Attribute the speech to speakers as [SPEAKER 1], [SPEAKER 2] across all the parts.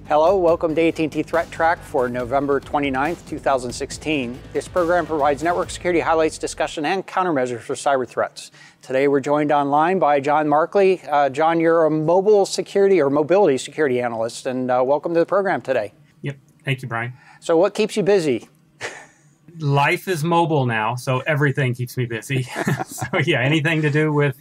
[SPEAKER 1] Hello, welcome to AT&T Threat Track for November 29th, 2016. This program provides network security highlights, discussion, and countermeasures for cyber threats. Today we're joined online by John Markley. John, you're a mobile security or mobility security analyst, and welcome to the program today.
[SPEAKER 2] Yep, thank you, Brian.
[SPEAKER 1] So what keeps you busy?
[SPEAKER 2] Life is mobile now, so everything keeps me busy. So yeah, anything to do with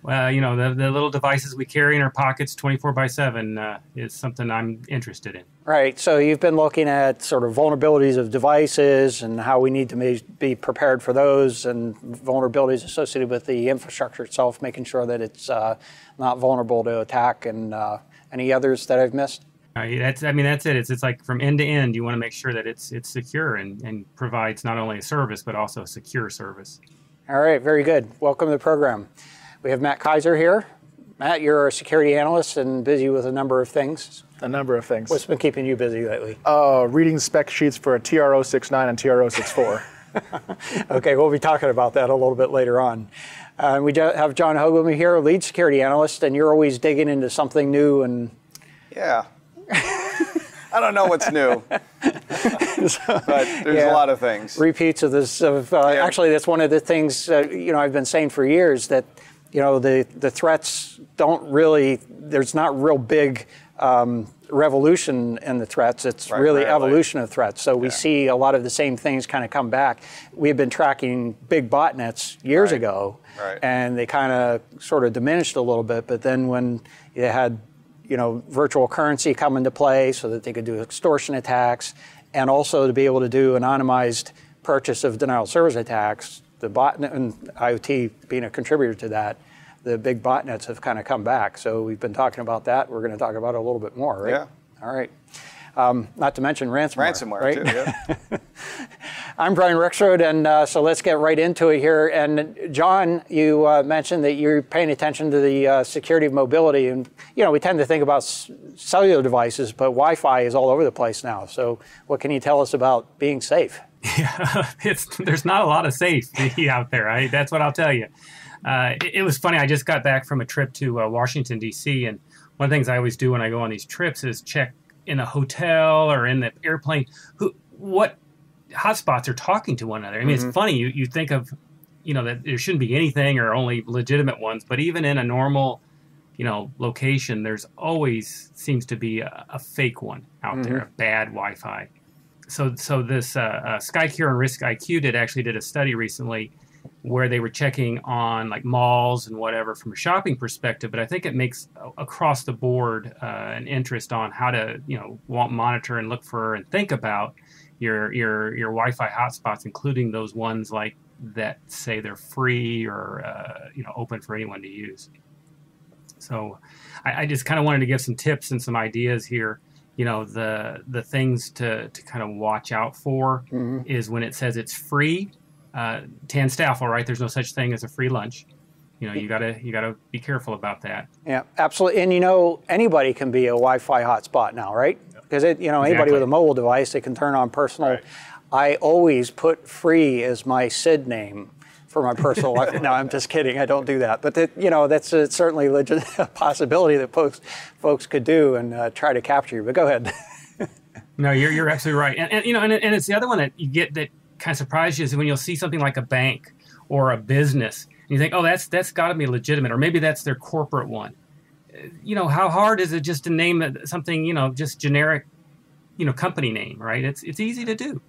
[SPEAKER 2] you know, the little devices we carry in our pockets 24/7 is something I'm interested in.
[SPEAKER 1] Right, so you've been looking at sort of vulnerabilities of devices and how we need to be prepared for those, and vulnerabilities associated with the infrastructure itself, making sure that it's not vulnerable to attack, and any others that I've missed?
[SPEAKER 2] That's it. It's like from end to end, you want to make sure that it's secure and provides not only a service, but also a secure service.
[SPEAKER 1] All right, very good. Welcome to the program. We have Matt Kaiser here. Matt, you're a security analyst and busy with a number of things.
[SPEAKER 3] A number of things.
[SPEAKER 1] What's been keeping you busy lately?
[SPEAKER 3] Reading spec sheets for a TR-069 and TR-064.
[SPEAKER 1] Okay, we'll be talking about that a little bit later on. We have John Hoagland here, a lead security analyst, and you're always digging into something new. And
[SPEAKER 4] yeah. I don't know what's new, but there's a lot of things.
[SPEAKER 1] Repeats of this. Actually, that's one of the things you know, I've been saying for years, that you know, the threats don't really, there's not real big revolution in the threats. It's really evolution of threats. So we see a lot of the same things kind of come back. We've been tracking big botnets years ago, and they kind of sort of diminished a little bit. But then when you had, you know, virtual currency come into play so that they could do extortion attacks, and also to be able to do anonymized purchase of denial of service attacks, the botnet and IoT being a contributor to that, the big botnets have kind of come back. So we've been talking about that. We're going to talk about it a little bit more, right?
[SPEAKER 4] Yeah.
[SPEAKER 1] All right. Not to mention ransomware.
[SPEAKER 4] Ransomware,
[SPEAKER 1] right?
[SPEAKER 4] too, yeah.
[SPEAKER 1] I'm Brian Rexroad, and so let's get right into it here. And John, you mentioned that you're paying attention to the security of mobility. And, you know, we tend to think about cellular devices, but Wi-Fi is all over the place now. So what can you tell us about being safe?
[SPEAKER 2] Yeah, there's not a lot of safety out there. That's what I'll tell you. It was funny. I just got back from a trip to Washington, D.C., and one of the things I always do when I go on these trips is check in a hotel or in the airplane what hotspots are talking to one another. I mean, it's funny. You think of, you know, that there shouldn't be anything or only legitimate ones, but even in a normal, you know, location, there's always seems to be a fake one out there, a bad Wi-Fi. So this Skycure and RiskIQ did a study recently where they were checking on like malls and whatever from a shopping perspective, but I think it makes across the board an interest on how to, you know, monitor and look for and think about your Wi-Fi hotspots, including those ones like that say they're free or you know, open for anyone to use. So I just kind of wanted to give some tips and some ideas here. You know, the things to kind of watch out for is when it says it's free. Tan Staffel, right? There's no such thing as a free lunch. You know, you gotta be careful about that.
[SPEAKER 1] Yeah, absolutely. And you know, anybody can be a Wi-Fi hotspot now, right? Because you know, anybody with a mobile device, they can turn on personal. Right. I always put free as my SID name for my personal Wi-Fi. No, I'm just kidding. I don't do that. But you know, that's certainly a possibility that folks could do and try to capture you. But go ahead.
[SPEAKER 2] No, you're absolutely right. And you know, and it's the other one that you get that kind of surprises you is when you'll see something like a bank or a business and you think, oh, that's got to be legitimate, or maybe that's their corporate one. You know, how hard is it just to name something, you know, just generic, you know, company name, right? It's easy to do.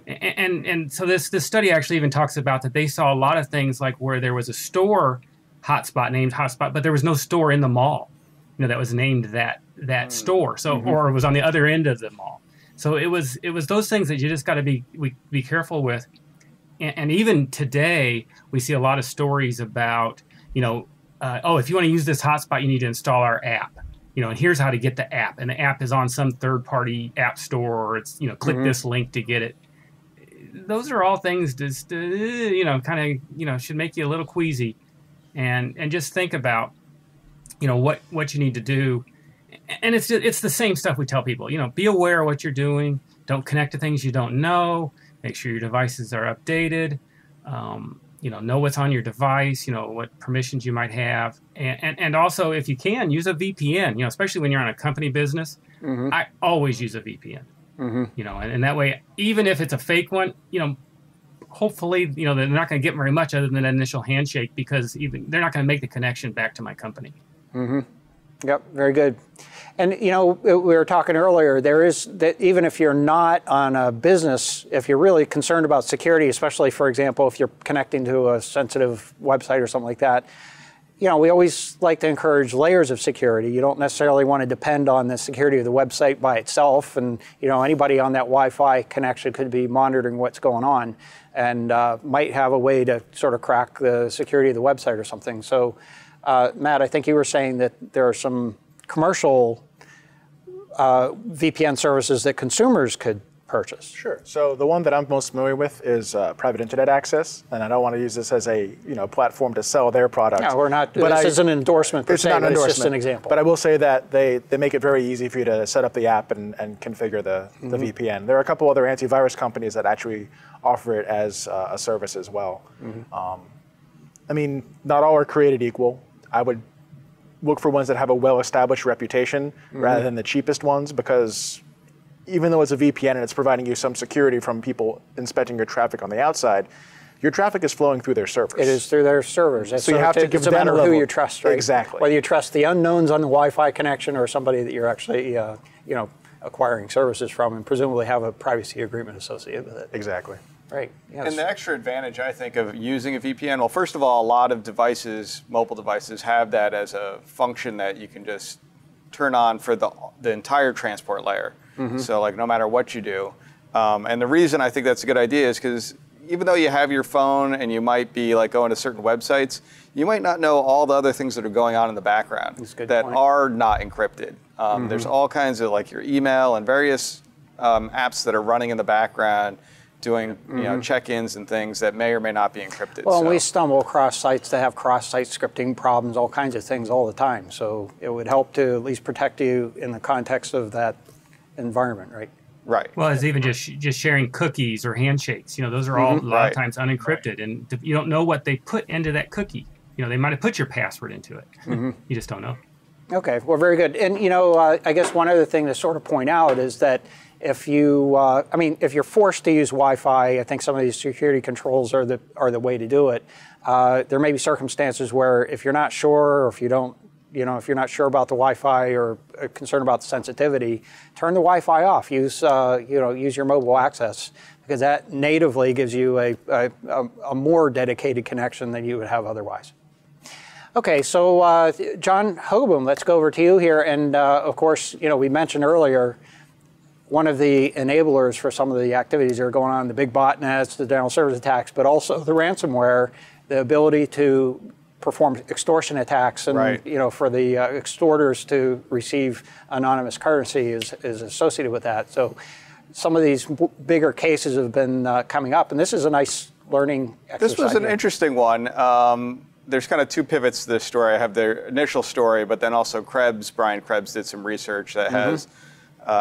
[SPEAKER 2] And so this study actually even talks about that they saw a lot of things like where there was a store hotspot named hotspot, but there was no store in the mall, you know, that was named that store. So or it was on the other end of the mall. So it was those things that you just got to be careful with. And even today, we see a lot of stories about, you know, oh, if you want to use this hotspot, you need to install our app. You know, and here's how to get the app. And the app is on some third-party app store, or it's, you know, click this link to get it. Those are all things that, you know, kind of, you know, should make you a little queasy. And just think about, you know, what you need to do. And it's the same stuff we tell people. You know, be aware of what you're doing. Don't connect to things you don't know. Make sure your devices are updated. You know what's on your device. You know what permissions you might have, and also if you can use a VPN. You know, especially when you're on a company business. I always use a VPN. You know, and that way, even if it's a fake one, you know, hopefully, you know, they're not going to get very much other than an initial handshake, because even they're not going to make the connection back to my company.
[SPEAKER 1] Yep, very good. And, you know, we were talking earlier, there is that even if you're not on a business, if you're really concerned about security, especially, for example, if you're connecting to a sensitive website or something like that, you know, we always like to encourage layers of security. You don't necessarily want to depend on the security of the website by itself. And, you know, anybody on that Wi-Fi connection could be monitoring what's going on and might have a way to sort of crack the security of the website or something. So, Matt, I think you were saying that there are some commercial VPN services that consumers could purchase.
[SPEAKER 3] Sure. So the one that I'm most familiar with is private internet access, and I don't want to use this as a platform to sell their product.
[SPEAKER 1] No, we're not. But this is an endorsement per se.
[SPEAKER 3] It's not an endorsement.
[SPEAKER 1] It's just an example.
[SPEAKER 3] But I will say that they make it very easy for you to set up the app and configure the VPN. There are a couple other antivirus companies that actually offer it as a service as well. I mean, not all are created equal. I would look for ones that have a well-established reputation rather than the cheapest ones, because even though it's a VPN and it's providing you some security from people inspecting your traffic on the outside, your traffic is flowing through their servers.
[SPEAKER 1] It is through their servers.
[SPEAKER 3] So you have to give them a level.
[SPEAKER 1] It's a matter of who you trust, right?
[SPEAKER 3] Exactly.
[SPEAKER 1] Whether you trust the unknowns on the Wi-Fi connection or somebody that you're actually, you know, acquiring services from, and presumably have a privacy agreement associated with it.
[SPEAKER 3] Exactly.
[SPEAKER 1] Right. Yes.
[SPEAKER 4] And the extra advantage, I think, of using a VPN, well, first of all, a lot of devices, mobile devices, have that as a function that you can just turn on for the entire transport layer. So, like, no matter what you do. And the reason I think that's a good idea is because even though you have your phone and you might be, like, going to certain websites, you might not know all the other things that are going on in the background that are not encrypted. There's all kinds of, like, your email and various apps that are running in the background, doing check-ins and things that may or may not be encrypted.
[SPEAKER 1] Well, we stumble across sites that have cross-site scripting problems, all kinds of things all the time. So it would help to at least protect you in the context of that environment, right?
[SPEAKER 4] Right.
[SPEAKER 2] Well, it's even just sharing cookies or handshakes. You know, those are all a lot of times unencrypted, and you don't know what they put into that cookie. You know, they might have put your password into it. You just don't know. Okay,
[SPEAKER 1] well, very good. And, you know, I guess one other thing to sort of point out is that if you, I mean, if you're forced to use Wi-Fi, I think some of these security controls are the way to do it. There may be circumstances where if you're not sure, or if you don't, you know, if you're not sure about the Wi-Fi or concerned about the sensitivity, turn the Wi-Fi off. Use, use your mobile access, because that natively gives you a more dedicated connection than you would have otherwise. Okay, so John Hogaboom, let's go over to you here. And of course, you know, we mentioned earlier, one of the enablers for some of the activities that are going on, the big botnets, the denial of service attacks, but also the ransomware, the ability to perform extortion attacks, and you know, for the extorters to receive anonymous currency is associated with that. So some of these bigger cases have been coming up, and this is a nice learning exercise.
[SPEAKER 4] This was an interesting one. There's kind of two pivots to this story. I have the initial story, but then also Brian Krebs did some research that has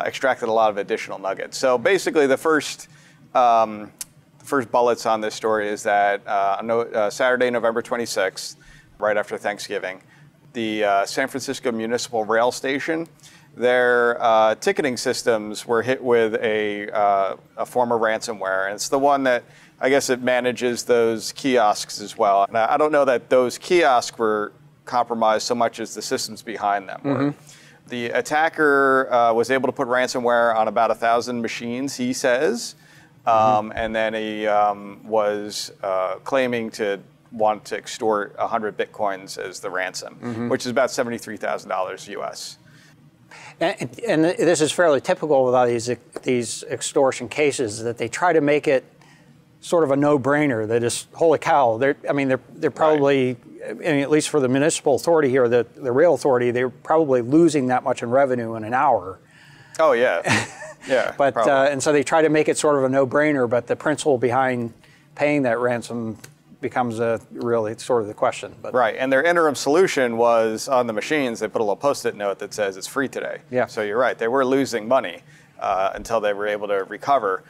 [SPEAKER 4] extracted a lot of additional nuggets. So basically the first bullets on this story is that Saturday, November 26th, right after Thanksgiving, the San Francisco Municipal Rail Station, their ticketing systems were hit with a form of ransomware. And it's the one that, I guess, it manages those kiosks as well. And I don't know that those kiosks were compromised so much as the systems behind them were. The attacker was able to put ransomware on about 1,000 machines, he says. And then he was claiming to want to extort 100 Bitcoins as the ransom, which is about $73,000 US.
[SPEAKER 1] And this is fairly typical of these extortion cases, that they try to make it sort of a no-brainer. That is, holy cow! They're probably, I mean, at least for the municipal authority here, the rail authority, they're probably losing that much in revenue in an hour.
[SPEAKER 4] Oh yeah, yeah.
[SPEAKER 1] But and so they try to make it sort of a no-brainer, but the principle behind paying that ransom becomes really sort of the question. But.
[SPEAKER 4] Right, and their interim solution was on the machines, they put a little Post-it note that says it's free today.
[SPEAKER 1] Yeah.
[SPEAKER 4] So you're right, they were losing money until they were able to recover.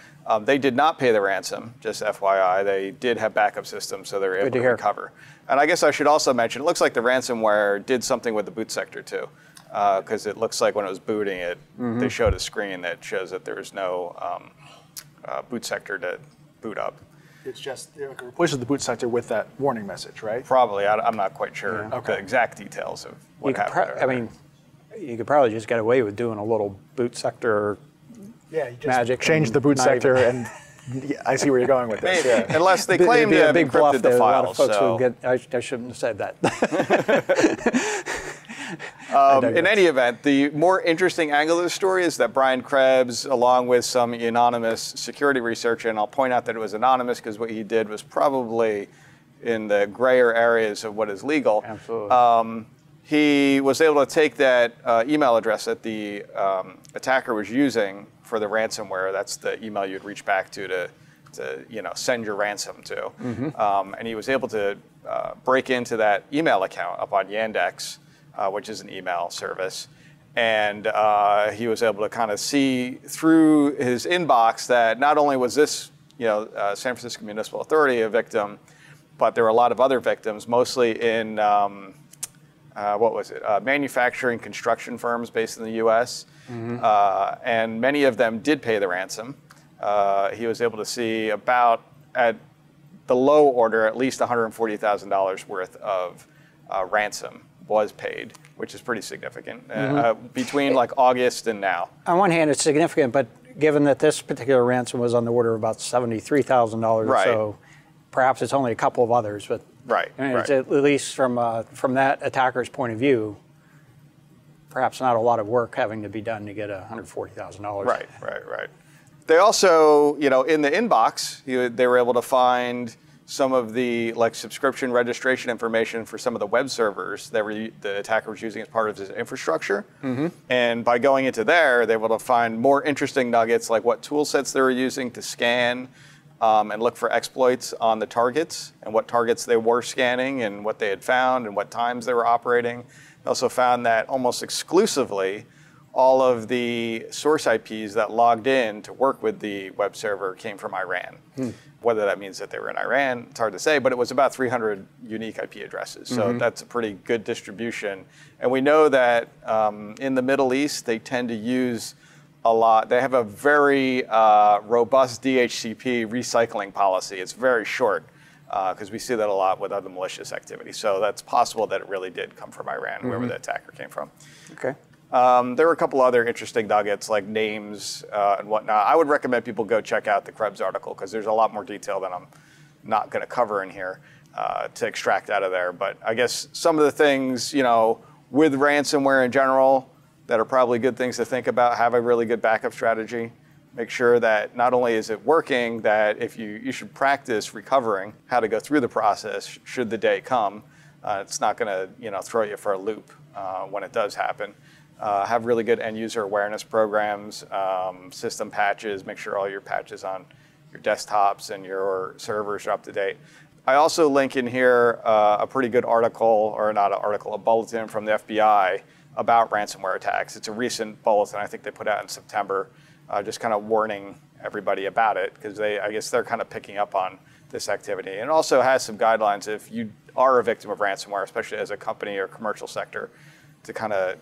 [SPEAKER 4] They did not pay the ransom, just FYI. They did have backup systems, so they were able to recover. And I guess I should also mention, it looks like the ransomware did something with the boot sector too. because it looks like when it was booting it, they showed a screen that shows that there is no boot sector to boot up.
[SPEAKER 3] It's just it replaces the boot sector with that warning message, right?
[SPEAKER 4] Probably. I'm not quite sure the exact details of what happened there.
[SPEAKER 1] I mean, you could probably just get away with doing a little boot sector
[SPEAKER 3] Yeah, you just
[SPEAKER 1] magic.
[SPEAKER 3] change the boot sector and I see where you're going with this.
[SPEAKER 4] Maybe.
[SPEAKER 3] Yeah.
[SPEAKER 4] Unless they claim to have encrypted the
[SPEAKER 1] A lot
[SPEAKER 4] file.
[SPEAKER 1] of folks
[SPEAKER 4] So.
[SPEAKER 1] will get. I shouldn't have said that.
[SPEAKER 4] In any event, the more interesting angle of the story is that Brian Krebs, along with some anonymous security researcher, and I'll point out that it was anonymous because what he did was probably in the grayer areas of what is legal.
[SPEAKER 1] Absolutely.
[SPEAKER 4] He was able to take that email address that the attacker was using for the ransomware. That's the email you'd reach back to send your ransom to. And he was able to break into that email account up on Yandex, which is an email service. And he was able to kind of see through his inbox that not only was this, San Francisco Municipal Authority a victim, but there were a lot of other victims, mostly in manufacturing construction firms based in the U.S. And many of them did pay the ransom. He was able to see about, at the low order, at least $140,000 worth of ransom was paid, which is pretty significant, between like August and now.
[SPEAKER 1] On one hand, it's significant, but given that this particular ransom was on the order of about $73,000 or so, perhaps it's only a couple of others, but it's at least from that attacker's point of view, perhaps not a lot of work having to be done to get $140,000.
[SPEAKER 4] Right. They also, in the inbox, they were able to find some of the subscription registration information for some of the web servers that the attacker was using as part of his infrastructure. And by going into there, they were able to find more interesting nuggets, like what tool sets they were using to scan and look for exploits on the targets, and what targets they were scanning, and what they had found, and what times they were operating. They also found that almost exclusively, all of the source IPs that logged in to work with the web server came from Iran. Whether that means that they were in Iran, it's hard to say, but it was about 300 unique IP addresses. So that's a pretty good distribution. And we know that in the Middle East, they tend to use a lot. They have a very robust DHCP recycling policy. It's very short because we see that a lot with other malicious activity. So that's possible that it really did come from Iran, wherever the attacker came from.
[SPEAKER 1] Okay.
[SPEAKER 4] There were a couple other interesting nuggets like names and whatnot. I would recommend people go check out the Krebs article because there's a lot more detail that I'm not going to cover in here to extract out of there. But I guess some of the things, with ransomware in general that are probably good things to think about, have a really good backup strategy. Make sure that not only is it working, that if you should practice recovering, how to go through the process should the day come. It's not going to throw you for a loop when it does happen. Have really good end user awareness programs, system patches, make sure all your patches on your desktops and your servers are up to date. I also link in here a pretty good article, or not an article, a bulletin from the FBI about ransomware attacks. It's a recent bulletin I think they put out in September, just kind of warning everybody about it because I guess they're kind of picking up on this activity. And it also has some guidelines if you are a victim of ransomware, especially as a company or commercial sector, to kind of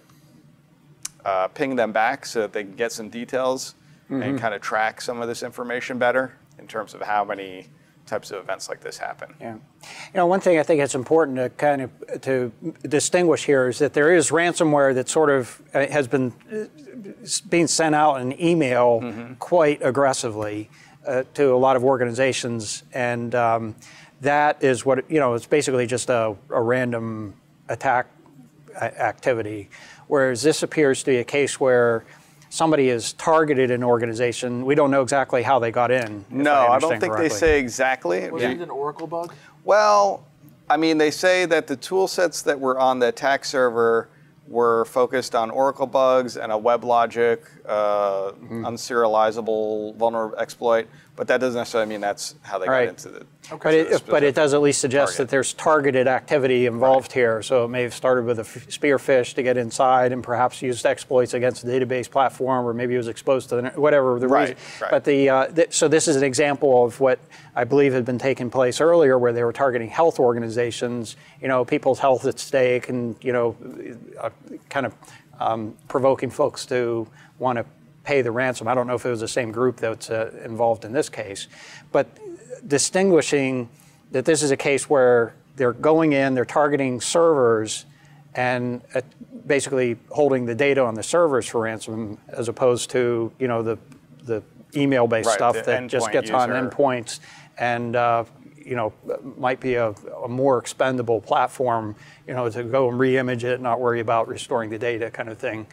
[SPEAKER 4] ping them back so that they can get some details and kind of track some of this information better in terms of how many types of events like this happen.
[SPEAKER 1] Yeah. One thing I think it's important to kind of to distinguish here is that there is ransomware that sort of has been being sent out in email quite aggressively to a lot of organizations, and that is what, it's basically just a random attack activity. Whereas this appears to be a case where somebody has targeted an organization. We don't know exactly how they got in.
[SPEAKER 4] No, I don't think they say exactly.
[SPEAKER 3] Was it an Oracle bug?
[SPEAKER 4] Well, I mean, they say that the tool sets that were on the attack server were focused on Oracle bugs and a WebLogic unserializable vulnerable exploit, but that doesn't necessarily mean that's how they got into the.
[SPEAKER 1] But it does at least suggest that there's targeted activity involved here. So it may have started with a spearfish to get inside and perhaps used exploits against the database platform, or maybe it was exposed to whatever the reason. But so this is an example of what I believe had been taking place earlier, where they were targeting health organizations, people's health at stake, and kind of provoking folks to want to pay the ransom. I don't know if it was the same group that's involved in this case, but distinguishing that this is a case where they're going in, they're targeting servers and basically holding the data on the servers for ransom, as opposed to the email-based stuff that just gets on endpoints and might be a more expendable platform, to go and re-image it, not worry about restoring the data kind of thing,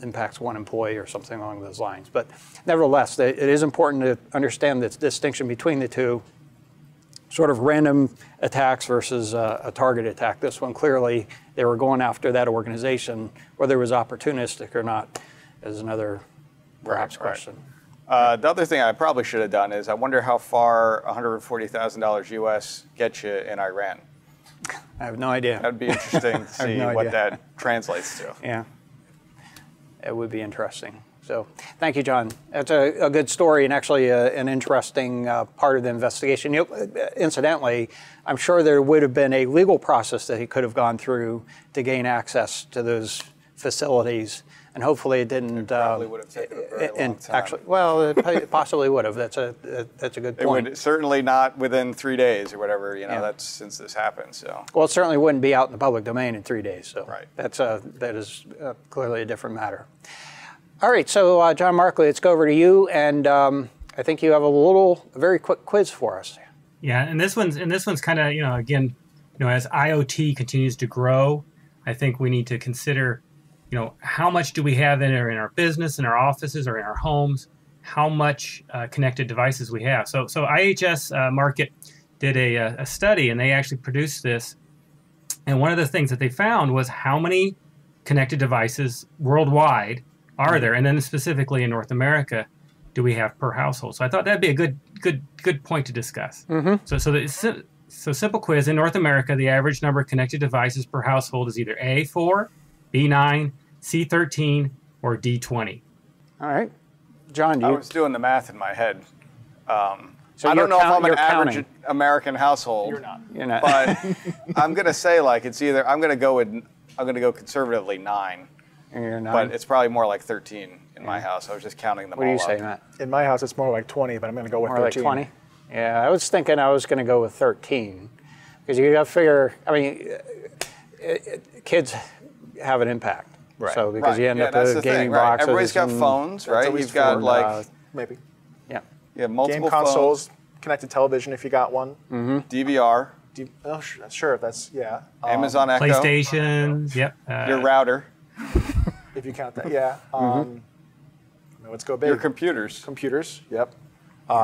[SPEAKER 1] impacts one employee or something along those lines. But nevertheless, it is important to understand the distinction between the two, sort of random attacks versus a target attack. This one, clearly, they were going after that organization. Whether it was opportunistic or not is another perhaps question.
[SPEAKER 4] The other thing I probably should have done is I wonder how far $140,000 US gets you in Iran.
[SPEAKER 1] I have no idea.
[SPEAKER 4] That'd be interesting to see what that translates to.
[SPEAKER 1] Yeah, it would be interesting. So thank you, John. That's a good story and actually an interesting part of the investigation. Incidentally, I'm sure there would have been a legal process that he could have gone through to gain access to those facilities. And hopefully it didn't.
[SPEAKER 4] It probably would have taken a very long time.
[SPEAKER 1] Actually, well, it possibly would have. That's a good point.
[SPEAKER 4] It would certainly not within 3 days or whatever. That's since this happened. So.
[SPEAKER 1] Well, it certainly wouldn't be out in the public domain in 3 days. So
[SPEAKER 4] right.
[SPEAKER 1] that is clearly a different matter. All right, so John Markley, let's go over to you, and I think you have a very quick quiz for us.
[SPEAKER 2] Yeah, and this one's kind of again, as IoT continues to grow, I think we need to consider. How much do we have in our business, in our offices, or in our homes? How much connected devices we have? So IHS Markit did a study, and they actually produced this. And one of the things that they found was how many connected devices worldwide are there, and then specifically in North America, do we have per household? So I thought that'd be a good point to discuss. Mm-hmm. So simple quiz: in North America, the average number of connected devices per household is either A4, B9, C13, or D20.
[SPEAKER 1] All right. John,
[SPEAKER 4] I was doing the math in my head.
[SPEAKER 1] So
[SPEAKER 4] I don't know if I'm an
[SPEAKER 1] counting.
[SPEAKER 4] average American household.
[SPEAKER 3] You're not.
[SPEAKER 1] You're not.
[SPEAKER 4] But I'm going to say it's either, I'm going to go conservatively 9.
[SPEAKER 1] You're not.
[SPEAKER 4] But it's probably more like 13 in my house. I was just counting them all
[SPEAKER 1] What do you
[SPEAKER 4] up.
[SPEAKER 1] say, Matt?
[SPEAKER 3] In my house, it's more like 20, but I'm going to go with
[SPEAKER 1] More
[SPEAKER 3] 13.
[SPEAKER 1] like 20? Yeah, I was thinking I was going to go with 13. Because you got to figure, kids have an impact.
[SPEAKER 3] Right.
[SPEAKER 1] So because you end up
[SPEAKER 4] that's
[SPEAKER 1] with
[SPEAKER 4] the
[SPEAKER 1] gaming
[SPEAKER 4] thing, right?
[SPEAKER 1] boxes.
[SPEAKER 4] Everybody's got phones, right? You've got
[SPEAKER 3] maybe.
[SPEAKER 1] Yeah.
[SPEAKER 4] multiple
[SPEAKER 3] Game consoles, connected television if you got one.
[SPEAKER 4] phones, DVR,
[SPEAKER 3] Sure, that's, yeah.
[SPEAKER 4] Amazon Echo,
[SPEAKER 2] PlayStation, yep.
[SPEAKER 4] your router,
[SPEAKER 3] If you count that, yeah. Let's go big.
[SPEAKER 4] your computers.
[SPEAKER 3] Computers, yep.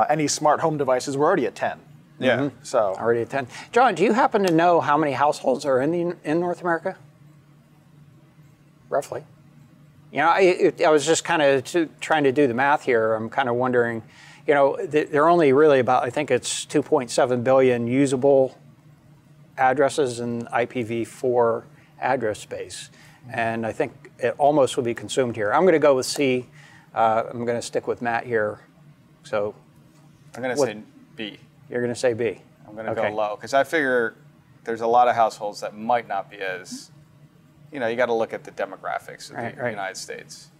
[SPEAKER 3] Any smart home devices, we're already at 10.
[SPEAKER 4] Yeah.
[SPEAKER 3] So
[SPEAKER 1] Already at 10. John, do you happen to know how many households are in North America? Roughly. I was just kind of trying to do the math here. I'm kind of wondering, there are only really about, I think it's 2.7 billion usable addresses in IPv4 address space. And I think it almost would be consumed here. I'm going to go with C. I'm going to stick with Matt here. So
[SPEAKER 4] I'm going to say B.
[SPEAKER 1] You're going to say B.
[SPEAKER 4] I'm going to go low because I figure there's a lot of households that might not be as, you got to look at the demographics of the United States.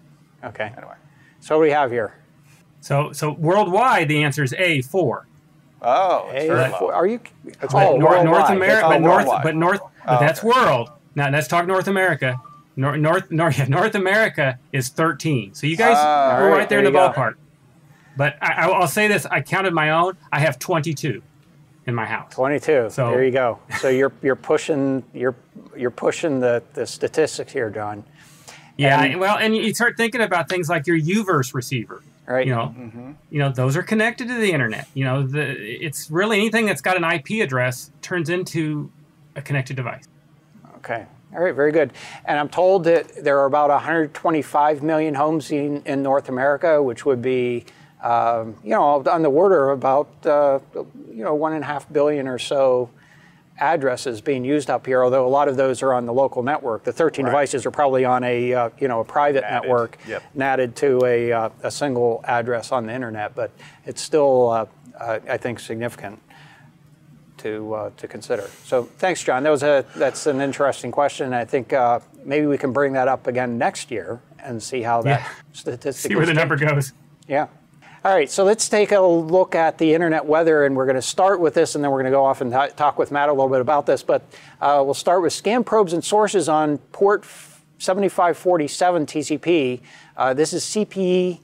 [SPEAKER 1] Okay.
[SPEAKER 4] Anyway.
[SPEAKER 1] So what do we have here?
[SPEAKER 2] So worldwide, the answer is A4.
[SPEAKER 4] Oh, it's very low.
[SPEAKER 1] Are you?
[SPEAKER 2] North America,
[SPEAKER 4] worldwide.
[SPEAKER 2] but that's world. Now let's talk North America. North America is 13. So you guys are right there in the ballpark. But I'll say this: I counted my own. I have 22 in my house.
[SPEAKER 1] 22.
[SPEAKER 2] So
[SPEAKER 1] there you go. So you're pushing the statistics here, John.
[SPEAKER 2] Yeah. And you start thinking about things like your UVerse receiver.
[SPEAKER 1] Right.
[SPEAKER 2] Those are connected to the internet. It's really anything that's got an IP address turns into a connected device.
[SPEAKER 1] Okay. All right. Very good. And I'm told that there are about 125 million homes in North America, which would be, on the order of about, 1.5 billion or so addresses being used up here. Although a lot of those are on the local network. The 13 devices are probably on a private network, natted to a single address on the internet. But it's still, I think, significant to consider. So thanks, John. That's an interesting question. I think maybe we can bring that up again next year and see how that statistic
[SPEAKER 2] see where the number goes.
[SPEAKER 1] Yeah. All right, so let's take a look at the internet weather, and we're going to start with this, and then we're going to go off and talk with Matt a little bit about this. But we'll start with scan probes and sources on port 7547 TCP. This is CPE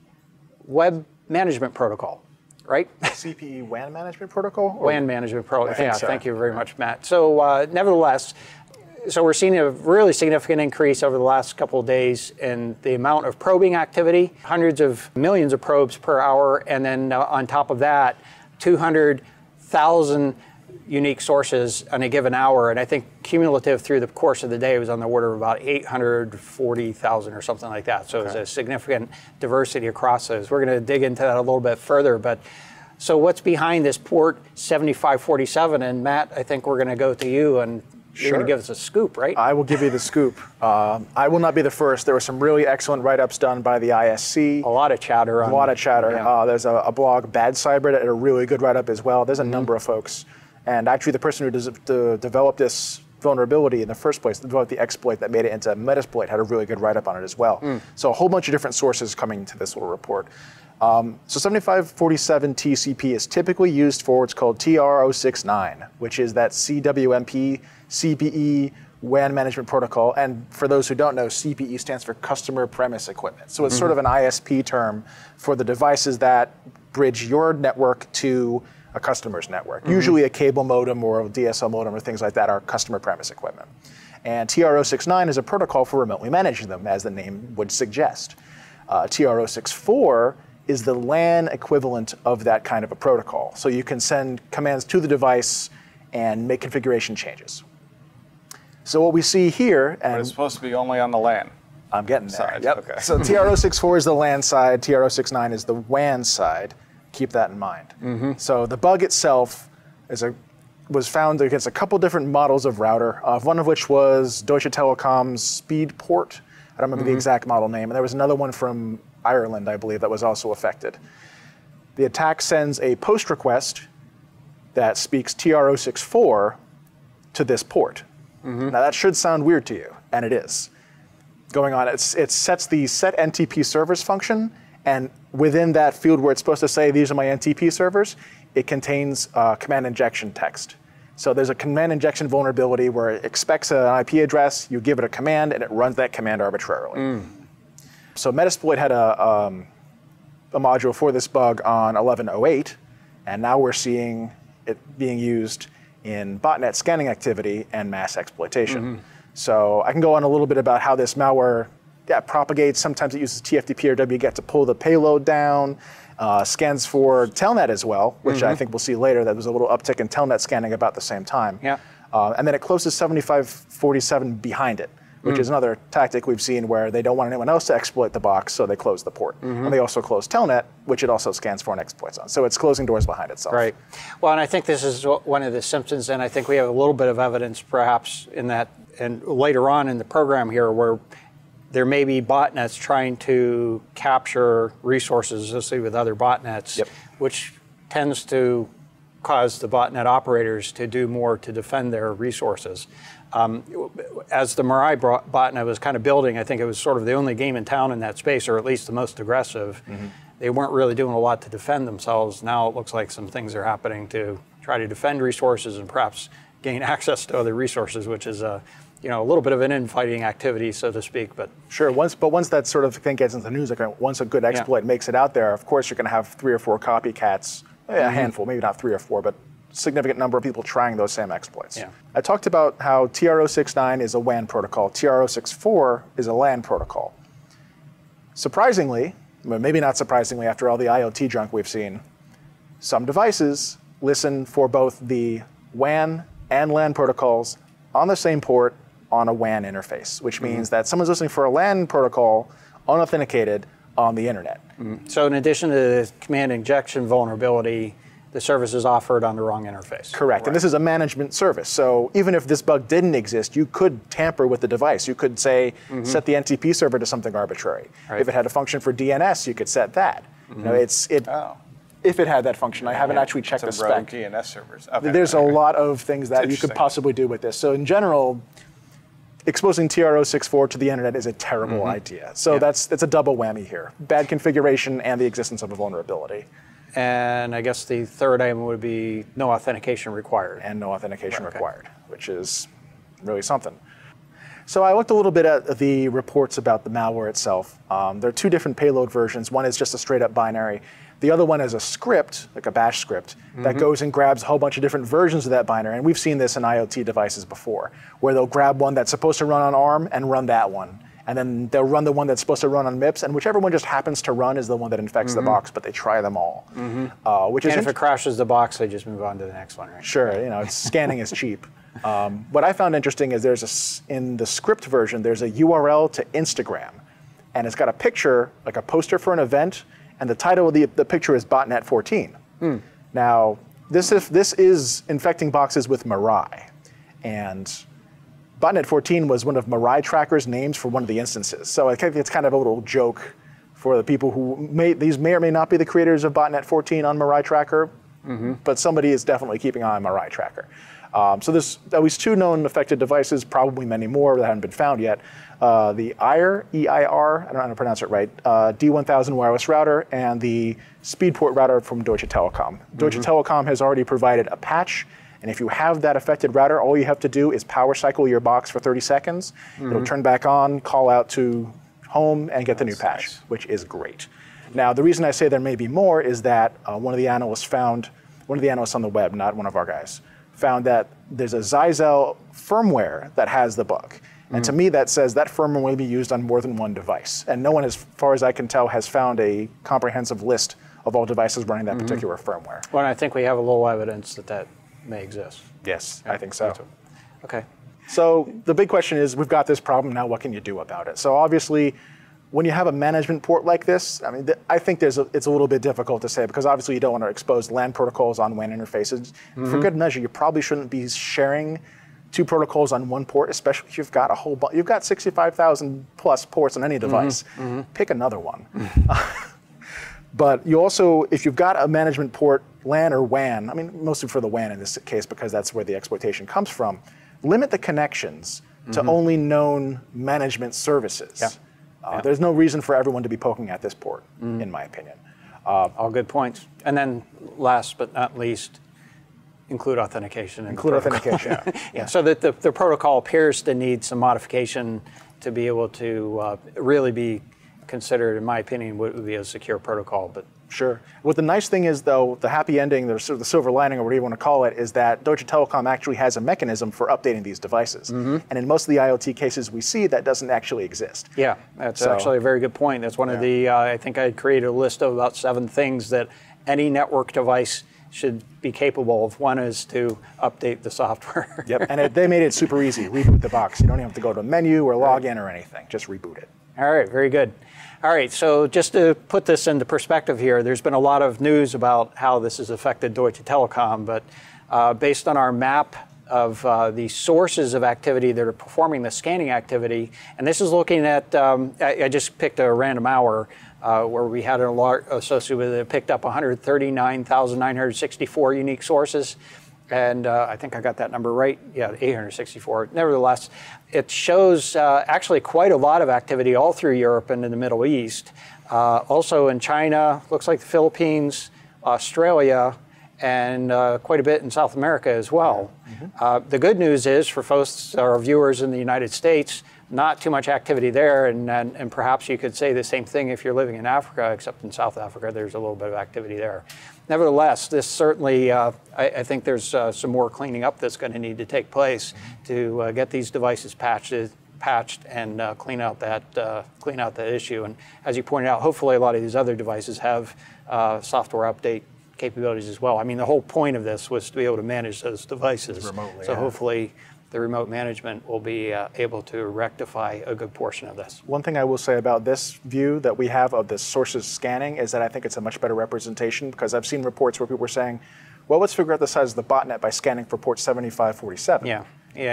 [SPEAKER 1] Web Management Protocol, right?
[SPEAKER 3] CPE WAN Management Protocol?
[SPEAKER 1] WAN Management Protocol. Yeah,
[SPEAKER 3] so.
[SPEAKER 1] Thank you very much, Matt. So nevertheless, so we're seeing a really significant increase over the last couple of days in the amount of probing activity, hundreds of millions of probes per hour, and then on top of that, 200,000 unique sources on a given hour. And I think cumulative through the course of the day was on the order of about 840,000 or something like that. So It's a significant diversity across those. We're going to dig into that a little bit further. But so what's behind this port 7547? And Matt, I think we're going to go to you, and you're going to give us a scoop, right?
[SPEAKER 3] I will give you the scoop. I will not be the first. There were some really excellent write-ups done by the ISC.
[SPEAKER 1] A lot of chatter.
[SPEAKER 3] A lot of chatter. Yeah. There's a blog, Bad Cyber, that did a really good write-up as well. There's a number of folks. And actually the person who developed this vulnerability in the first place, developed the exploit that made it into Metasploit, had a really good write-up on it as well. So a whole bunch of different sources coming to this little report. So 7547 TCP is typically used for what's called TR-069, which is that CWMP, CPE, WAN Management Protocol. And for those who don't know, CPE stands for Customer Premise Equipment. So it's sort of an ISP term for the devices that bridge your network to a customer's network. Usually a cable modem or a DSL modem or things like that are customer premise equipment. And TR-069 is a protocol for remotely managing them, as the name would suggest. TR-064 is the LAN equivalent of that kind of a protocol. So you can send commands to the device and make configuration changes. So what we see here, and
[SPEAKER 4] But it's supposed to be only on the LAN.
[SPEAKER 3] I'm getting there.
[SPEAKER 4] Side,
[SPEAKER 3] Yep.
[SPEAKER 4] okay.
[SPEAKER 3] So TR-064 is the LAN side, TR-069 is the WAN side. Keep that in mind. So the bug itself was found against a couple different models of router, one of which was Deutsche Telekom's Speedport. I don't remember the exact model name. And there was another one from Ireland, I believe, that was also affected. The attack sends a post request that speaks TR-064 to this port. Now that should sound weird to you, and it is. Going on, it sets the set NTP servers function, and within that field where it's supposed to say these are my NTP servers, it contains command injection text. So there's a command injection vulnerability where it expects an IP address, you give it a command, and it runs that command arbitrarily. So Metasploit had a module for this bug on 11.08, and now we're seeing it being used in botnet scanning activity and mass exploitation. So I can go on a little bit about how this malware propagates. Sometimes it uses TFTP or wget to pull the payload down, scans for Telnet as well, which I think we'll see later. That was a little uptick in Telnet scanning about the same time. And then it closes 7547 behind it, which is another tactic we've seen where they don't want anyone else to exploit the box, so they close the port. And they also close Telnet, which it also scans for and exploits on. So it's closing doors behind itself.
[SPEAKER 1] Right. Well, and I think this is one of the symptoms, and I think we have a little bit of evidence perhaps in that, and later on in the program here, where there may be botnets trying to capture resources associated with other botnets, which tends to cause the botnet operators to do more to defend their resources. As the Mirai botnet was kind of building, I think it was sort of the only game in town in that space, or at least the most aggressive. They weren't really doing a lot to defend themselves. Now it looks like some things are happening to try to defend resources and perhaps gain access to other resources, which is a little bit of an infighting activity, so to speak. But
[SPEAKER 3] sure, once that sort of thing gets into the news, like once a good exploit makes it out there, of course you're going to have 3 or 4 copycats, a handful, maybe not 3 or 4, but significant number of people trying those same exploits. I talked about how TR-069 is a WAN protocol, TR-064 is a LAN protocol. Surprisingly, maybe not surprisingly after all the IoT junk we've seen, some devices listen for both the WAN and LAN protocols on the same port on a WAN interface, which means that someone's listening for a LAN protocol unauthenticated on the internet.
[SPEAKER 1] So in addition to the command injection vulnerability, the service is offered on the wrong interface.
[SPEAKER 3] Correct, and this is a management service. So even if this bug didn't exist, you could tamper with the device. You could say, set the NTP server to something arbitrary. If it had a function for DNS, you could set that. if it had that function. I haven't actually checked the
[SPEAKER 4] Some rogue
[SPEAKER 3] spec.
[SPEAKER 4] DNS servers. Okay,
[SPEAKER 3] There's a lot of things that you could
[SPEAKER 4] interesting.
[SPEAKER 3] possibly do with this. So in general, exposing TR-064 to the internet is a terrible idea. So that's a double whammy here. Bad configuration and the existence of a vulnerability.
[SPEAKER 1] And I guess the third item would be no authentication required.
[SPEAKER 3] And no authentication required, which is really something. So I looked a little bit at the reports about the malware itself. There are two different payload versions. One is just a straight up binary. The other one is a script, like a bash script, that goes and grabs a whole bunch of different versions of that binary. And we've seen this in IoT devices before, where they'll grab one that's supposed to run on ARM and run that one. And then they'll run the one that's supposed to run on MIPS, and whichever one just happens to run is the one that infects the box, but they try them all. Which is
[SPEAKER 1] And if it crashes the box, they just move on to the next one, right?
[SPEAKER 3] Sure, scanning is cheap. What I found interesting is in the script version, there's a URL to Instagram, and it's got a picture, like a poster for an event, and the title of the picture is Botnet 14. Now, this is infecting boxes with Mirai, and Botnet 14 was one of Mirai Tracker's names for one of the instances. So I think it's kind of a little joke for the people who these may or may not be the creators of Botnet 14 on Mirai Tracker, but somebody is definitely keeping an eye on Mirai Tracker. So there's at least two known affected devices, probably many more that haven't been found yet. The EIR, E-I-R, I don't know how to pronounce it right, D1000 wireless router, and the Speedport router from Deutsche Telekom. Deutsche Telekom has already provided a patch, and if you have that affected router, all you have to do is power cycle your box for 30 seconds. It'll turn back on, call out to home, and get the new patch, which is great. Now, the reason I say there may be more is that one of the analysts on the web, not one of our guys, found that there's a Zyxel firmware that has the bug. And to me, that says that firmware may be used on more than one device. And no one, as far as I can tell, has found a comprehensive list of all devices running that particular firmware.
[SPEAKER 1] Well, I think we have a little evidence that may exist.
[SPEAKER 3] Yes, I think so.
[SPEAKER 1] Okay.
[SPEAKER 3] So the big question is, we've got this problem, now what can you do about it? So obviously, when you have a management port like this, I mean, I think it's a little bit difficult to say, because obviously you don't want to expose LAN protocols on WAN interfaces. For good measure, you probably shouldn't be sharing two protocols on one port, especially if you've got you've got 65,000 plus ports on any device. Pick another one. But you also, if you've got a management port, LAN or WAN, I mean, mostly for the WAN in this case, because that's where the exploitation comes from, limit the connections to only known management services.
[SPEAKER 1] Yeah.
[SPEAKER 3] There's no reason for everyone to be poking at this port, in my opinion.
[SPEAKER 1] All good points. And then last but not least, include authentication.
[SPEAKER 3] Include authentication.
[SPEAKER 1] Yeah, so that the protocol appears to need some modification to be able to really be considered, in my opinion, what would be a secure protocol. But
[SPEAKER 3] Sure. What the nice thing is, though, the happy ending, the silver lining, or whatever you want to call it, is that Deutsche Telekom actually has a mechanism for updating these devices. And in most of the IoT cases we see, that doesn't actually exist.
[SPEAKER 1] yeah, that's actually a very good point. That's one of the, I think I created a list of about 7 things that any network device should be capable of. One is to update the software.
[SPEAKER 3] Yep. And they made it super easy. Reboot the box. You don't even have to go to a menu or log in or anything. Just reboot it.
[SPEAKER 1] All right, very good. All right, so just to put this into perspective here, there's been a lot of news about how this has affected Deutsche Telekom, but based on our map of the sources of activity that are performing the scanning activity, and this is looking at, I just picked a random hour where we had an alert associated with it, picked up 139,964 unique sources. And I think I got that number right. Yeah, 864. Nevertheless, it shows actually quite a lot of activity all through Europe and in the Middle East. Also in China, looks like the Philippines, Australia, and quite a bit in South America as well. The good news is for folks, our viewers in the United States, not too much activity there, and perhaps you could say the same thing if you're living in Africa, except in South Africa, there's a little bit of activity there. Nevertheless, this certainly, I think there's some more cleaning up that's going to need to take place to get these devices patched and clean out that issue. And as you pointed out, hopefully a lot of these other devices have software update capabilities as well. I mean, the whole point of this was to be able to manage those devices remotely. So hopefully the remote management will be able to rectify a good portion of this.
[SPEAKER 3] One thing I will say about this view that we have of the sources scanning is that I think it's a much better representation, because I've seen reports where people were saying, well, let's figure out the size of the botnet by scanning for port 7547.
[SPEAKER 1] Yeah,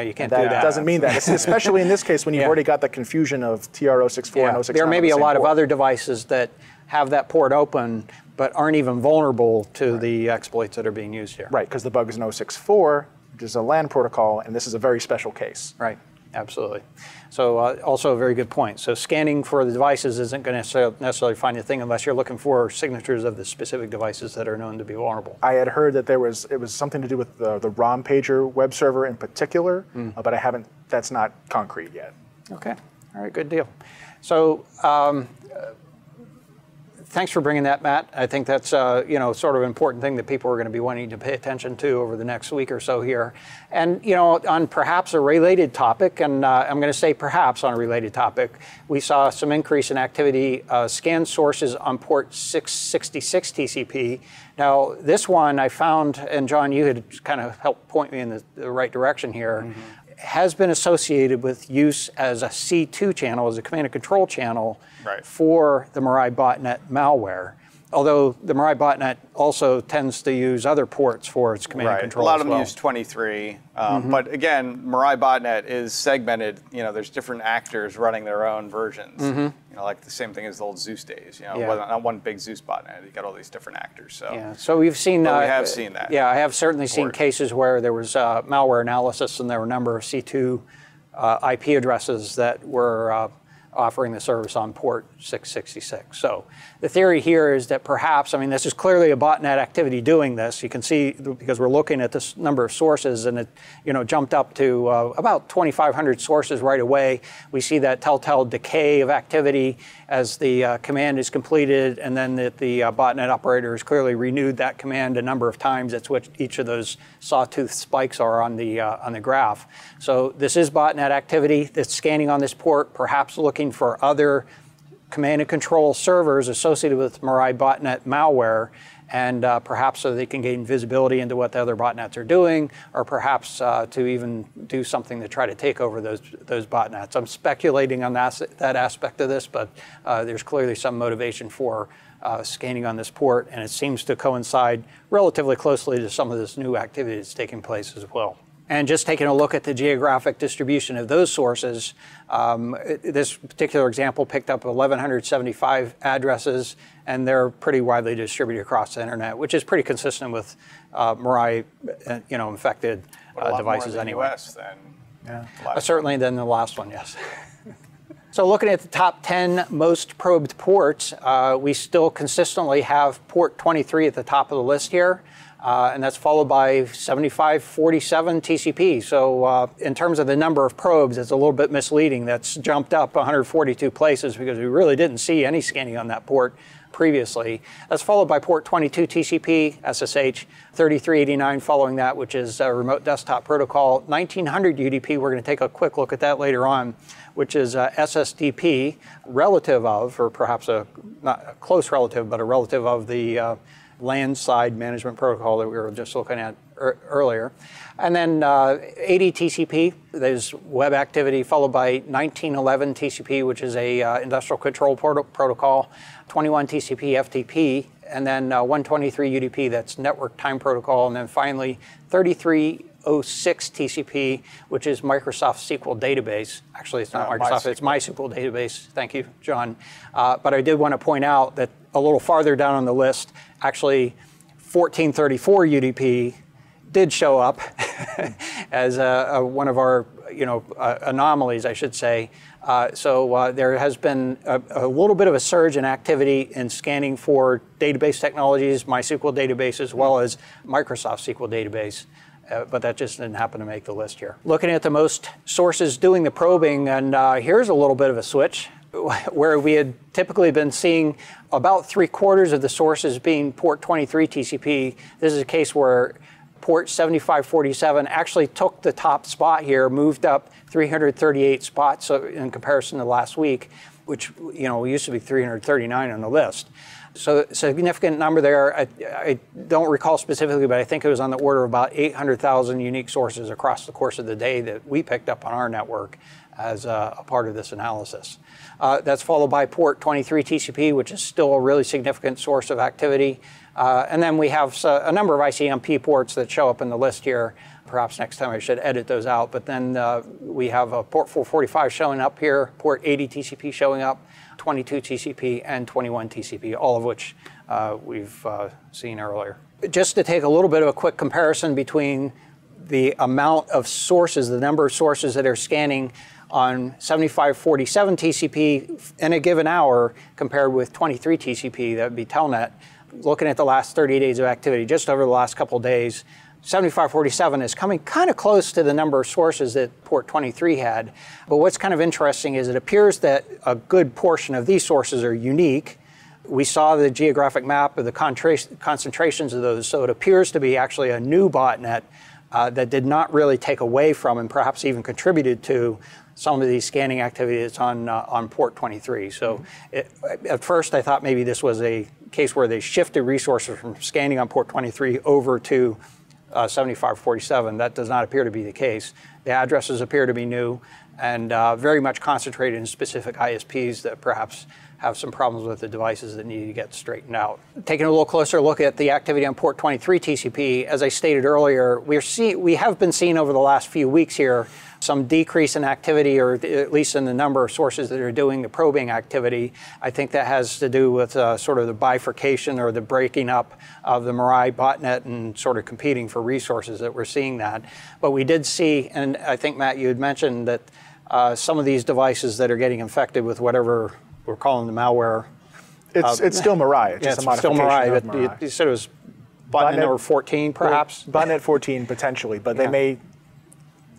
[SPEAKER 1] you can't do that.
[SPEAKER 3] That doesn't mean that, especially in this case when you've already got the confusion of TR-064 and 069.
[SPEAKER 1] There may be a lot of other devices that have that port open, but aren't even vulnerable to the exploits that are being used here.
[SPEAKER 3] Right, because the bug is in 064, which is a LAN protocol, and this is a very special case.
[SPEAKER 1] Right, absolutely. So also a very good point. So scanning for the devices isn't going to necessarily find a thing unless you're looking for signatures of the specific devices that are known to be vulnerable.
[SPEAKER 3] I had heard that it was something to do with the ROM pager web server in particular, but that's not concrete yet.
[SPEAKER 1] Okay, all right, good deal. So thanks for bringing that, Matt. I think that's sort of an important thing that people are going to be wanting to pay attention to over the next week or so here. And on perhaps a related topic, and I'm going to say perhaps on a related topic, we saw some increase in activity, scan sources on port 666 TCP. Now, this one I found, and John, you had kind of helped point me in the right direction here, has been associated with use as a C2 channel, as a command and control channel for the Mirai botnet malware. Although the Mirai botnet also tends to use other ports for its command and control.
[SPEAKER 4] A lot of them use 23, but again, Mirai botnet is segmented. There's different actors running their own versions. Like the same thing as the old Zeus days. Not one big Zeus botnet. You got all these different actors. So
[SPEAKER 1] yeah, so we've seen.
[SPEAKER 4] We have seen that.
[SPEAKER 1] Yeah, I have certainly seen cases where there was malware analysis, and there were a number of C2 IP addresses that were offering the service on port 666. So the theory here is that perhaps, this is clearly a botnet activity doing this. You can see, because we're looking at this number of sources, and it jumped up to about 2,500 sources right away. We see that telltale decay of activity as the command is completed, and then that the botnet operator has clearly renewed that command a number of times. That's what each of those sawtooth spikes are on the graph. So this is botnet activity that's scanning on this port, perhaps looking for other command and control servers associated with Mirai botnet malware, and perhaps so they can gain visibility into what the other botnets are doing, or perhaps to even do something to try to take over those botnets. I'm speculating on that aspect of this, but there's clearly some motivation for scanning on this port, and it seems to coincide relatively closely to some of this new activity that's taking place as well. And just taking a look at the geographic distribution of those sources, this particular example picked up 1,175 addresses, and they're pretty widely distributed across the internet, which is pretty consistent with Mirai, infected devices anyway.
[SPEAKER 4] US than
[SPEAKER 1] certainly than the last one, yes. So looking at the top 10 most probed ports, we still consistently have port 23 at the top of the list here. And that's followed by 7547 TCP. So in terms of the number of probes, it's a little bit misleading. That's jumped up 142 places because we really didn't see any scanning on that port previously. That's followed by port 22 TCP, SSH, 3389 following that, which is a remote desktop protocol. 1900 UDP, we're going to take a quick look at that later on, which is SSDP, relative of, or perhaps not a close relative, but a relative of the LAN side management protocol that we were just looking at earlier. And then 80 TCP, there's web activity, followed by 1911 TCP, which is a industrial control protocol, 21 TCP FTP, and then 123 UDP, that's network time protocol, and then finally 3306 TCP, which is Microsoft SQL database. Actually, it's not Microsoft, it's MySQL database. Thank you, John. But I did want to point out that a little farther down on the list, actually 1434 UDP did show up as one of our anomalies, I should say. So there has been a little bit of a surge in activity in scanning for database technologies, MySQL database, as well as Microsoft SQL database. But that just didn't happen to make the list here. Looking at the most sources doing the probing, and here's a little bit of a switch, where we had typically been seeing about 3/4 of the sources being port 23 TCP. This is a case where port 7547 actually took the top spot here, moved up 338 spots in comparison to last week, which we used to be 339 on the list. So a significant number there. I don't recall specifically, but I think it was on the order of about 800,000 unique sources across the course of the day that we picked up on our network as a part of this analysis. That's followed by port 23 TCP, which is still a really significant source of activity. And then we have a number of ICMP ports that show up in the list here. Perhaps next time I should edit those out. But then we have a port 445 showing up here, port 80 TCP showing up, 22 TCP and 21 TCP, all of which we've seen earlier. Just to take a little bit of a quick comparison between the amount of sources, the number of sources that are scanning on 7547 TCP in a given hour compared with 23 TCP, that would be Telnet. Looking at the last 30 days of activity, just over the last couple of days, 7547 is coming kind of close to the number of sources that port 23 had. But what's kind of interesting is it appears that a good portion of these sources are unique. We saw the geographic map of the concentrations of those, so it appears to be actually a new botnet that did not really take away from and perhaps even contributed to some of these scanning activities on port 23. So at first I thought maybe this was a case where they shifted resources from scanning on port 23 over to 7547. That does not appear to be the case. The addresses appear to be new and very much concentrated in specific ISPs that perhaps have some problems with the devices that need to get straightened out. Taking a little closer look at the activity on port 23 TCP, as I stated earlier, we have been seeing over the last few weeks here some decrease in activity, or at least in the number of sources that are doing the probing activity. I think that has to do with sort of the bifurcation or the breaking up of the Mirai botnet and sort of competing for resources that we're seeing that. But we did see, and I think, Matt, you had mentioned that some of these devices that are getting infected with whatever we're calling the malware.
[SPEAKER 3] It's still Mirai. It's just a modification
[SPEAKER 1] still Mirai,
[SPEAKER 3] of
[SPEAKER 1] but
[SPEAKER 3] Mirai.
[SPEAKER 1] you said it was botnet number 14, perhaps?
[SPEAKER 3] Botnet 14, potentially, but they may...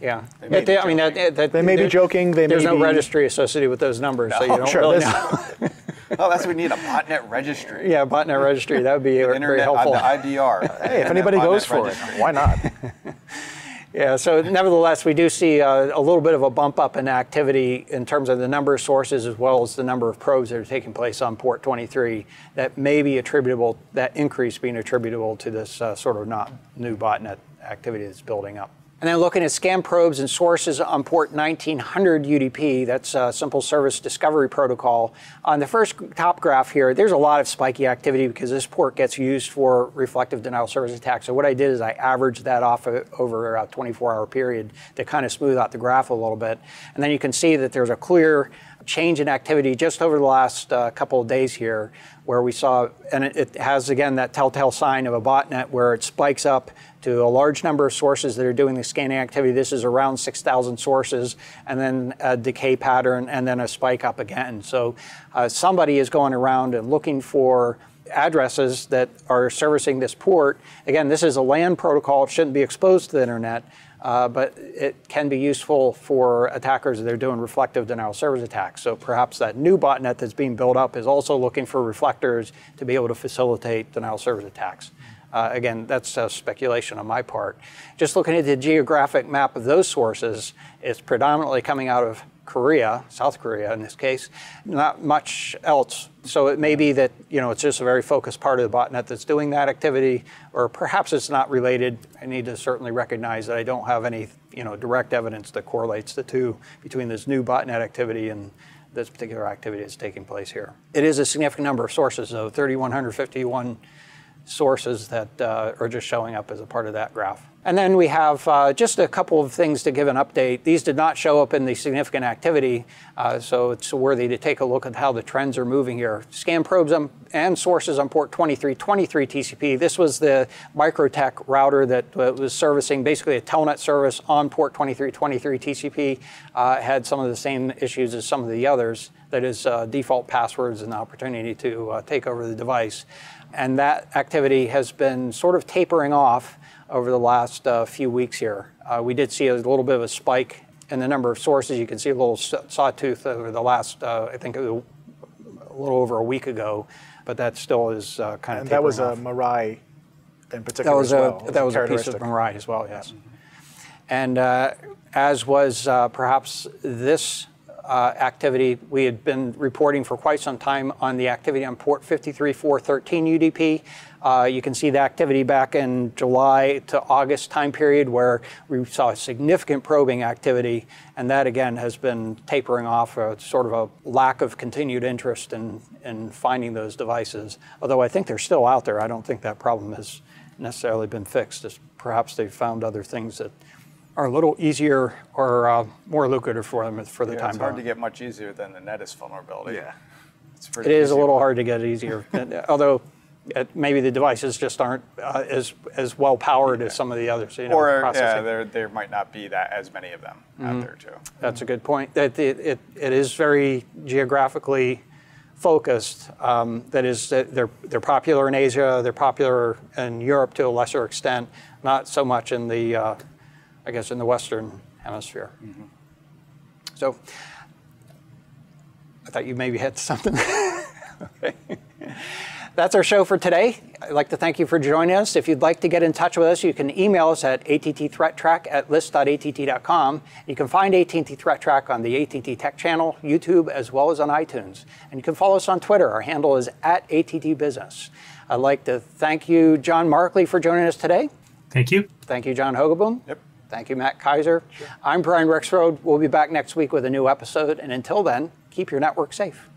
[SPEAKER 1] Yeah.
[SPEAKER 3] They may be joking.
[SPEAKER 1] There's no registry associated with those numbers, so you don't really know.
[SPEAKER 4] Oh, that's what we need, a botnet registry.
[SPEAKER 1] Yeah, botnet registry. That would be very helpful.
[SPEAKER 4] The IDR.
[SPEAKER 3] Hey, if anybody goes for it, why not?
[SPEAKER 1] Yeah, so nevertheless, we do see a little bit of a bump up in activity in terms of the number of sources as well as the number of probes that are taking place on port 23 that may be attributable, that increase being attributable to this sort of not new botnet activity that's building up. And then looking at scan probes and sources on port 1900 UDP, that's Simple Service Discovery Protocol. On the first top graph here, there's a lot of spiky activity because this port gets used for reflective denial of service attacks. So what I did is I averaged that off over a 24-hour period to kind of smooth out the graph a little bit. And then you can see that there's a clear change in activity just over the last couple of days here, where we saw, and it has, again, that telltale sign of a botnet where it spikes up to a large number of sources that are doing the scanning activity. This is around 6,000 sources, and then a decay pattern, and then a spike up again. So somebody is going around and looking for addresses that are servicing this port. Again, this is a LAN protocol. It shouldn't be exposed to the internet, but it can be useful for attackers that are doing reflective denial of service attacks. So perhaps that new botnet that's being built up is also looking for reflectors to be able to facilitate denial of service attacks. Again, that's speculation on my part. Just looking at the geographic map of those sources, it's predominantly coming out of Korea, South Korea in this case, not much else. So it may be that, you know, it's just a very focused part of the botnet that's doing that activity, or perhaps it's not related. I need to certainly recognize that I don't have any, you know, direct evidence that correlates the two between this new botnet activity and this particular activity that's taking place here. It is a significant number of sources, though, 3,151 sources that are just showing up as a part of that graph. And then we have just a couple of things to give an update. These did not show up in the significant activity, so it's worthy to take a look at how the trends are moving here. Scan probes and sources on port 2323 TCP. This was the Microtech router that was servicing basically a telnet service on port 2323 TCP. Had some of the same issues as some of the others. That is default passwords and the opportunity to take over the device. And that activity has been sort of tapering off over the last few weeks here. We did see a little bit of a spike in the number of sources. You can see a little sawtooth over the last, I think, a little over a week ago, but that still is kind of tapering off. And
[SPEAKER 3] that was a Mirai in particular as well.
[SPEAKER 1] That was a piece of Mirai as well, yes. And as was perhaps this activity, we had been reporting for quite some time on the activity on port 53413 UDP. You can see the activity back in July to August time period where we saw significant probing activity, and that again has been tapering off, sort of a lack of continued interest in finding those devices. Although I think they're still out there. I don't think that problem has necessarily been fixed. As perhaps they've found other things that are a little easier or more lucrative for them for the time being.
[SPEAKER 4] It's hard to get much easier than the Netis vulnerability.
[SPEAKER 3] Yeah.
[SPEAKER 1] It is a little hard to get easier, although maybe the devices just aren't as well powered as some of the others.
[SPEAKER 4] Or there might not be as many of them out there too.
[SPEAKER 1] That's a good point. That it is very geographically focused. That is, they're popular in Asia. They're popular in Europe to a lesser extent. Not so much in the, I guess, in the Western Hemisphere. Mm-hmm. So. I thought you maybe had something. Okay. That's our show for today. I'd like to thank you for joining us. If you'd like to get in touch with us, you can email us at attthreattrack@list.att.com. You can find AT&T Threat Track on the AT&T Tech channel, YouTube, as well as on iTunes. And you can follow us on Twitter. Our handle is @ATTBusiness. I'd like to thank you, John Markley, for joining us today.
[SPEAKER 2] Thank you.
[SPEAKER 1] Thank you, John Hogaboom.
[SPEAKER 4] Yep.
[SPEAKER 1] Thank you, Matt Kaiser. Sure. I'm Brian Rexroad. We'll be back next week with a new episode. And until then, keep your network safe.